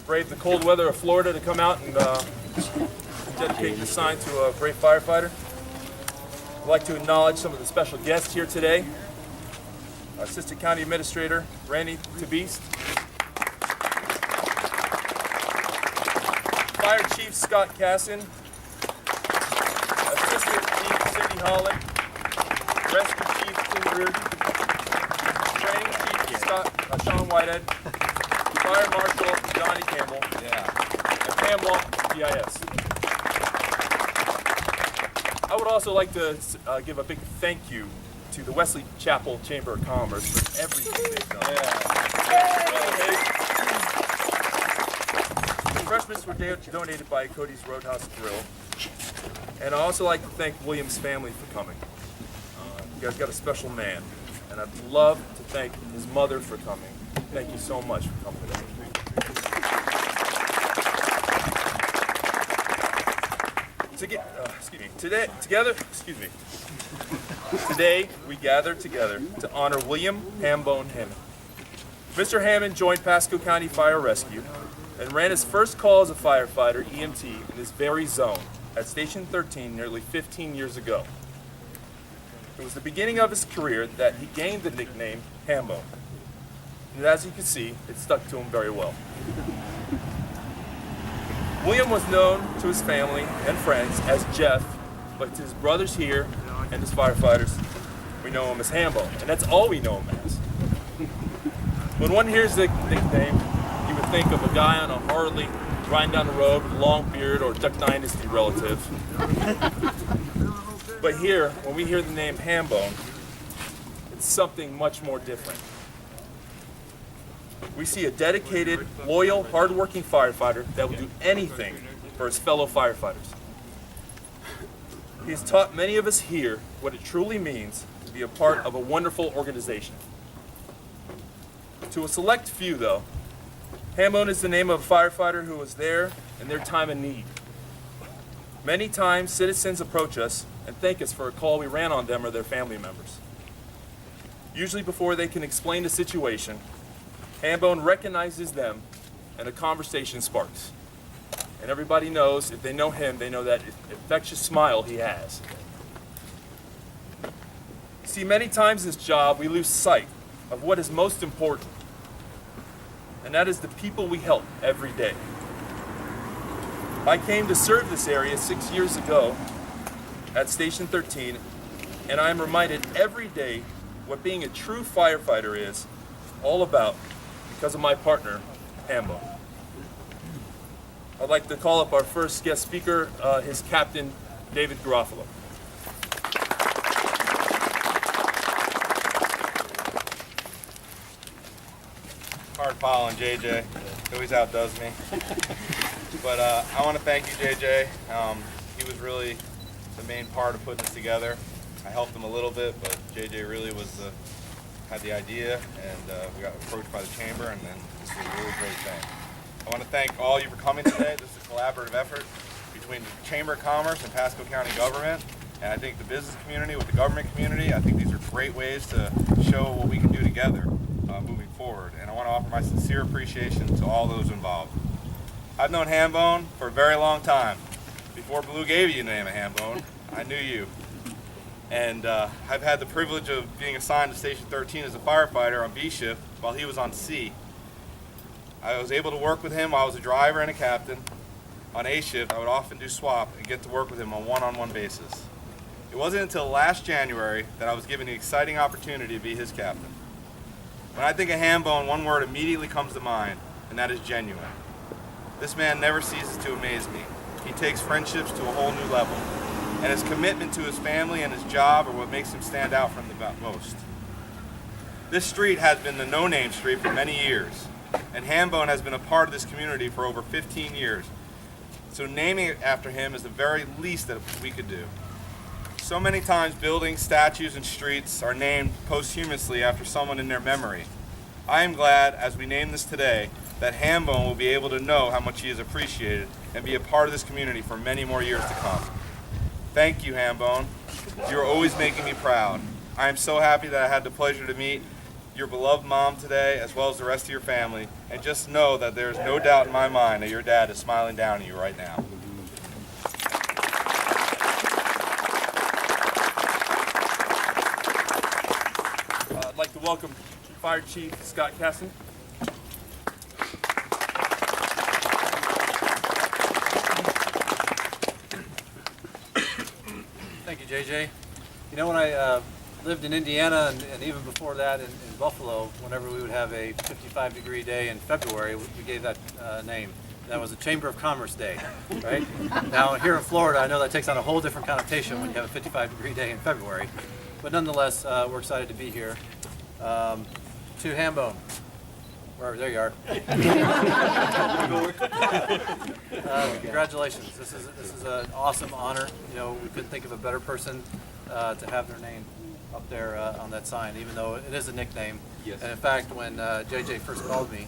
Braved the cold weather of Florida to come out and dedicate this sign to a brave firefighter. I'd like to acknowledge some of the special guests here today. Assistant County Administrator Randy Tabiste, Fire Chief Scott Casson, Assistant Chief Cindy Holland, Rescue Chief Tim Reardon, Training Chief Sean Whitehead, Fire Marshal Johnny Campbell, and Pam Walton, GIS. I would also like to give a big thank you to the Wesley Chapel Chamber of Commerce for everything they've done. The refreshments were donated by Cody's Roadhouse Grill. And I'd also like to thank William's family for coming. You guys got a special man. And I'd love to thank his mother for coming. Thank you so much for coming today. Today we gather together to honor William Hambone Hammond. Mr. Hammond joined Pasco County Fire Rescue and ran his first call as a firefighter EMT in this very zone at Station 13 nearly 15 years ago. It was the beginning of his career that he gained the nickname Hambone. And as you can see, it stuck to him very well. William was known to his family and friends as Jeff, but to his brothers here and his firefighters, we know him as Hambone, and that's all we know him as. When one hears the nickname, you would think of a guy on a Harley riding down the road with a long beard or Duck Dynasty relative. But here, when we hear the name Hambone, it's something much more different. We see a dedicated, loyal, hardworking firefighter that will do anything for his fellow firefighters. He has taught many of us here what it truly means to be a part of a wonderful organization. To a select few, though, Hambone is the name of a firefighter who was there in their time of need. Many times, citizens approach us and thank us for a call we ran on them or their family members. Usually before they can explain the situation, Hambone recognizes them and a conversation sparks. And everybody knows, if they know him, they know that infectious smile he has. See, many times in this job, we lose sight of what is most important, and that is the people we help every day. I came to serve this area 6 years ago at Station 13, and I am reminded every day what being a true firefighter is all about because of my partner, Hambone. I'd like to call up our first guest speaker, his captain, David Garofalo. Hard following JJ, he always outdoes me. But I want to thank you, JJ. He was really the main part of putting this together. I helped him a little bit, but JJ really had the idea, and we got approached by the chamber, and then this was a really great thing. I want to thank all of you for coming today. This is a collaborative effort between the Chamber of Commerce and Pasco County government, and I think the business community with the government community. I think these are great ways to show what we can do together moving forward, and I want to offer my sincere appreciation to all those involved. I've known Hambone for a very long time. Before Blue gave you the name of Hambone, I knew you. And I've had the privilege of being assigned to Station 13 as a firefighter on B shift while he was on C. I was able to work with him while I was a driver and a captain. On A shift, I would often do swap and get to work with him on one-on-one basis. It wasn't until last January that I was given the exciting opportunity to be his captain. When I think of Hambone, one word immediately comes to mind, and that is genuine. This man never ceases to amaze me. He takes friendships to a whole new level. and his commitment to his family and his job are what makes him stand out from the most. This street has been the no-name street for many years, and Hambone has been a part of this community for over 15 years. So naming it after him is the very least that we could do. So many times buildings, statues, and streets are named posthumously after someone in their memory. I am glad, as we name this today, that Hambone will be able to know how much he is appreciated and be a part of this community for many more years to come. Thank you, Hambone. You are always making me proud. I am so happy that I had the pleasure to meet your beloved mom today, as well as the rest of your family, and just know that there is no doubt in my mind that your dad is smiling down at you right now. I'd like to welcome Fire Chief Scott Casson. Thank you, JJ. You know, when I lived in Indiana and even before that in Buffalo, whenever we would have a 55-degree day in February, we gave that name. That was a Chamber of Commerce Day, right? Now here in Florida, I know that takes on a whole different connotation when you have a 55-degree day in February. But nonetheless, we're excited to be here. To Hambone. There you are. Congratulations. This is an awesome honor. You know, we couldn't think of a better person to have their name up there on that sign, even though it is a nickname. Yes. And in fact, when JJ first called me,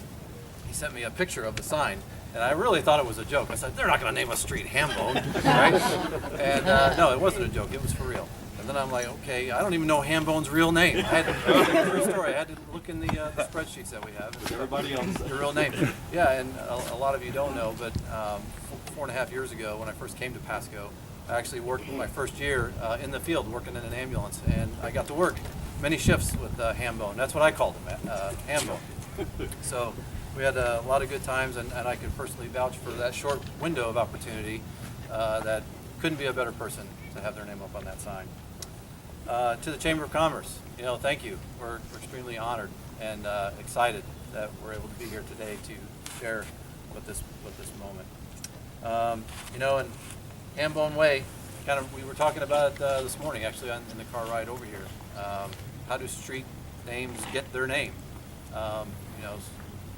he sent me a picture of the sign, and I really thought it was a joke. I said, they're not going to name a street Hambone, right? And no, it wasn't a joke. It was for real. And then I'm like, okay, I don't even know Hambone's real name. I had to look in the spreadsheets that we have. Everybody else. The real name. Yeah, and a lot of you don't know, but 4.5 years ago, when I first came to Pasco, I actually worked my first year in the field working in an ambulance, and I got to work many shifts with Hambone. That's what I called him, Hambone. So we had a lot of good times, and I can personally vouch for that short window of opportunity that couldn't be a better person to have their name up on that sign. To the Chamber of Commerce, you know, thank you. We're extremely honored and excited that we're able to be here today to share with this moment. You know, and Hambone Way, we were talking about it this morning, actually, in the car ride over here. How do street names get their name? You know,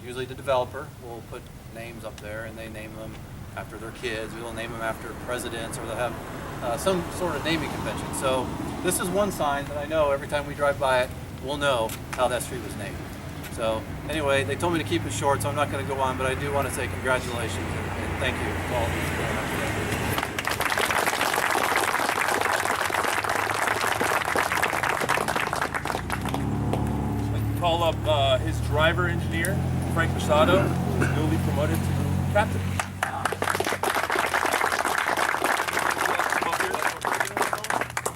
usually the developer will put names up there, and they name them after their kids. We'll name them after presidents, or they'll have some sort of naming convention. So this is one sign that I know every time we drive by it, we'll know how that street was named. So anyway, they told me to keep it short, so I'm not going to go on, but I do want to say congratulations and thank you to all of you for coming I'd like to call up his driver engineer, Frank Posado, who is newly promoted to captain.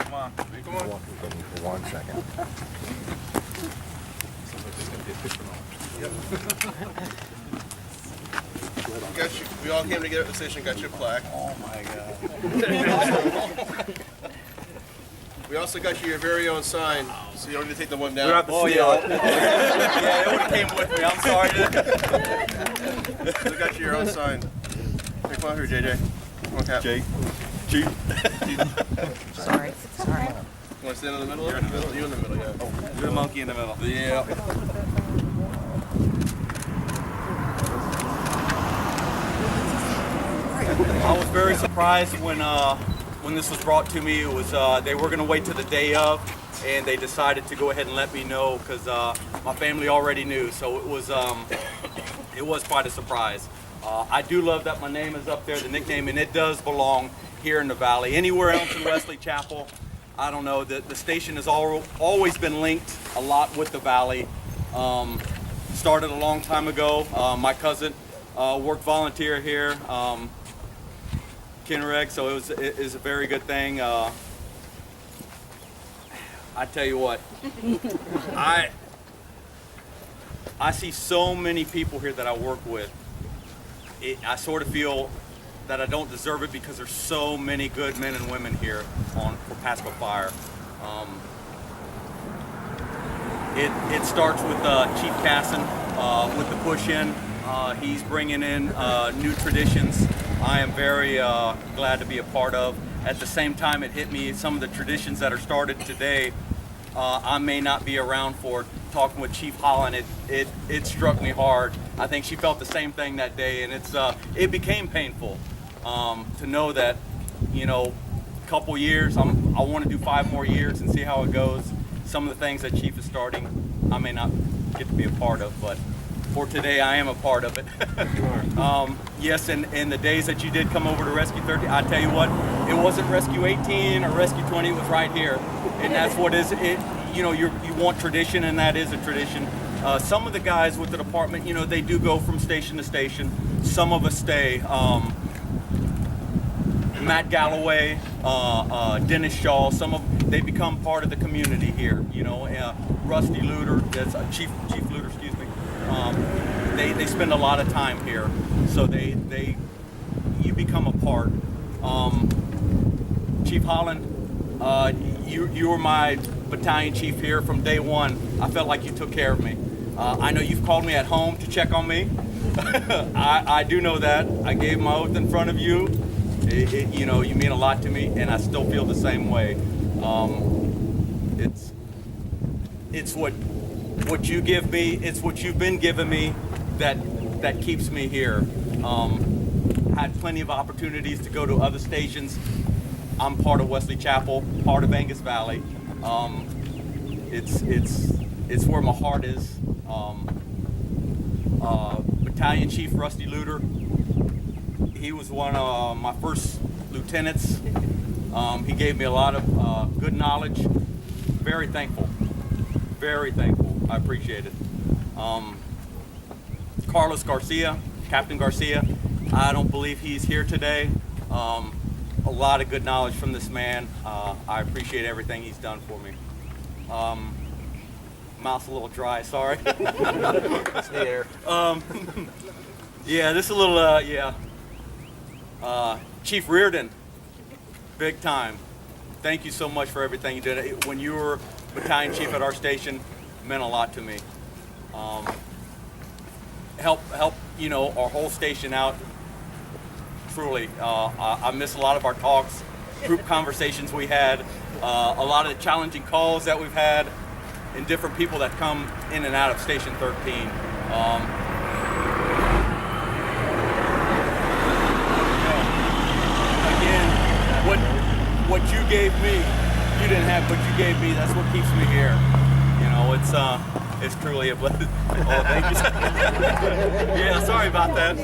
Come on. For 1 second. We all came together at the station, got your plaque. Oh my God. We also got you your very own sign, so you don't need to take the one down. We don't have to steal it. Yeah, it would have came with me. I'm sorry. We got you your own sign. Hey, come on here, JJ. Come on, Cap. Jay. Chief. Sorry. You want to stand in the middle? You're in the middle. You in the middle, yeah. You're the monkey in the middle. Yeah. I was very surprised when this was brought to me. It was they were going to wait till the day of, and they decided to go ahead and let me know because my family already knew. So it was quite a surprise. I do love that my name is up there, the nickname, and it does belong here in the valley. Anywhere else in Wesley Chapel, I don't know. The station has always been linked a lot with the valley. Started a long time ago. My cousin worked volunteer here. Kinreg, so it is a very good thing. I tell you what, I see so many people here that I work with. I sort of feel that I don't deserve it because there's so many good men and women here for Pasco Fire. It starts with Chief Casson with the push-in. He's bringing in new traditions I am very glad to be a part of. at the same time it hit me some of the traditions that are started today. I may not be around for. Talking with Chief Holland, it struck me hard. I think she felt the same thing that day, and it became painful to know that, you know, a couple years, I want to do 5 more years and see how it goes. Some of the things that Chief is starting, I may not get to be a part of, but for today, I am a part of it. Yes, and the days that you did come over to Rescue 30, I tell you what, it wasn't Rescue 18 or Rescue 20, it was right here. And that's what is it. You know, you want tradition, and that is a tradition. Some of the guys with the department, you know, they do go from station to station. Some of us stay. Matt Galloway, Dennis Shaw, they become part of the community here. You know, Rusty Luter, that's Chief Luter, excuse me. They spend a lot of time here, so you become a part. Chief Holland, you were my battalion chief here from day one. I felt like you took care of me. I know you've called me at home to check on me. I do know that. I gave my oath in front of you. You know, you mean a lot to me, and I still feel the same way. It's what you give me. It's what you've been giving me that keeps me here. Had plenty of opportunities to go to other stations. I'm part of Wesley Chapel, part of Angus Valley. It's where my heart is. Battalion Chief Rusty Luter, he was one of my first lieutenants. He gave me a lot of good knowledge. Very thankful. Very thankful. I appreciate it. Carlos Garcia, Captain Garcia, I don't believe he's here today. A lot of good knowledge from this man. I appreciate everything he's done for me. Mouth's a little dry, sorry. It's the air. Yeah, this is a little, Chief Reardon, big time. Thank you so much for everything you did. When you were battalion chief at our station, it meant a lot to me. Help, you know, our whole station out. Truly, I miss a lot of our talks, group conversations we had, a lot of the challenging calls that we've had, and different people that come in and out of Station 13. Again, what you gave me, you didn't have, but you gave me. That's what keeps me here. You know, it's truly a blessing. Oh, thank you. Yeah, sorry about that.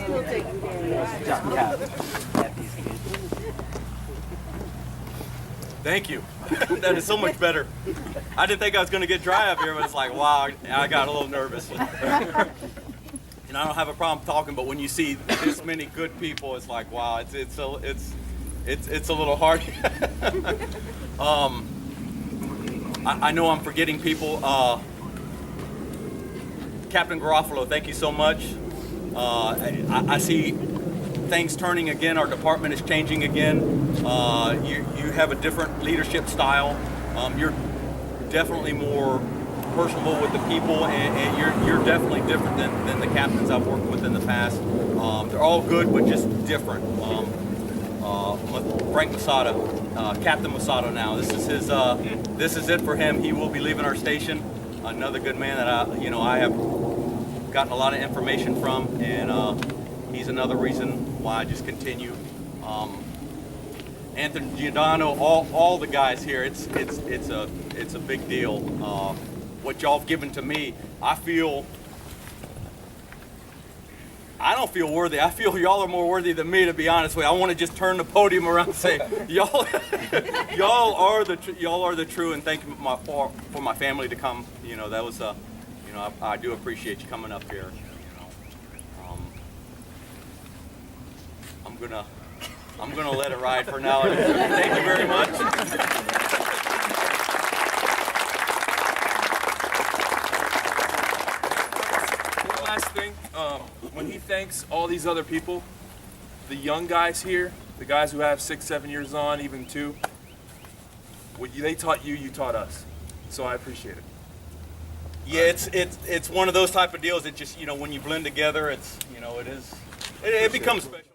Thank you. That is so much better. I didn't think I was going to get dry up here, but it's like, wow, I got a little nervous. And I don't have a problem talking, but when you see this many good people, it's like, wow, it's a little hard. I know I'm forgetting people. Captain Garofalo, thank you so much. I see things turning again. Our department is changing again. You have a different leadership style. You're definitely more personable with the people, and you're definitely different than the captains I've worked with in the past. They're all good, but just different. Frank Masato, Captain Masato now. This is it for him. He will be leaving our station. Another good man that I have gotten a lot of information from, and he's another reason why I just continue. Anthony Giordano, all the guys here. It's a big deal. What y'all have given to me, I don't feel worthy. I feel y'all are more worthy than me, to be honest with you. I want to just turn the podium around and say, y'all are the true, and thank you for my family to come. You know, that was I do appreciate you coming up here. I'm gonna let it ride for now. Thank you very much. Last thing, when he thanks all these other people, the young guys here, the guys who have 6, 7 years on, even 2, what they taught you, you taught us. So I appreciate it. Yeah, it's one of those type of deals that just, when you blend together, it becomes special.